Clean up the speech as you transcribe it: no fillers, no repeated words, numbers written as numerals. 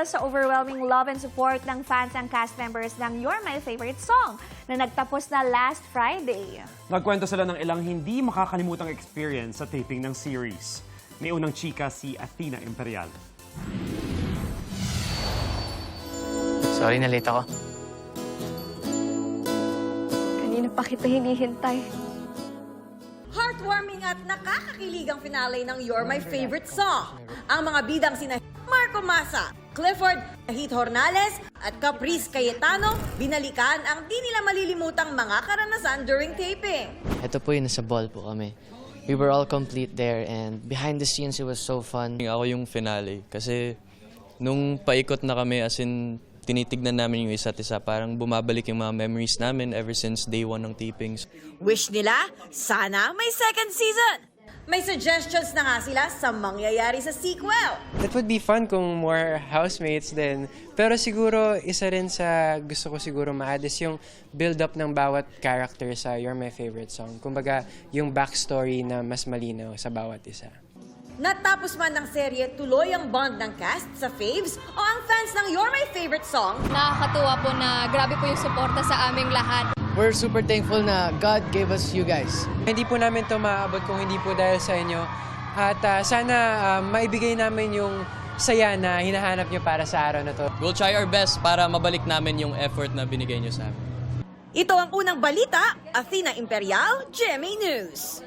dahil sa overwhelming love and support ng fans and cast members ng You're My Favorite Song na nagtapos na last Friday. Nagkwento sila ng ilang hindi makakalimutang experience sa taping ng series. May unang chika si Athena Imperial. Sorry na late ako. Kanina pa kita hinihintay. Heartwarming at nakakakilig ang finale ng You're My Favorite Song. Ang mga bidang sina Marco Massa, Clifford, Heath Hornales at Caprice Cayetano binalikan ang di nila malilimutang mga karanasan during taping. Ito po yung nasa ball po kami. We were all complete there and behind the scenes it was so fun. Ako yung finale kasi nung paikot na kami as in tinitignan namin yung isa't isa, parang bumabalik yung mga memories namin ever since day one ng tapings. Wish nila, sana may second season. May suggestions na nga sila sa mangyayari sa sequel. It would be fun kung more housemates din. Pero siguro, isa rin sa gusto ko siguro ma-add is yung build-up ng bawat character sa You're My Favorite Song. Kumbaga, yung backstory na mas malinaw sa bawat isa. Natapos man ng serye, tuloy ang bond ng cast sa faves o ang fans ng You're My Favorite Song. Nakakatuwa po na grabe po yung suporta sa aming lahat. We're super thankful na God gave us you guys. Hindi po namin ito maaabot kung hindi po dahil sa inyo. At sana maibigay namin yung saya na hinahanap nyo para sa araw na to. We'll try our best para mabalik namin yung effort na binigay nyo sa amin. Ito ang unang balita, Athena Imperial, GMA News.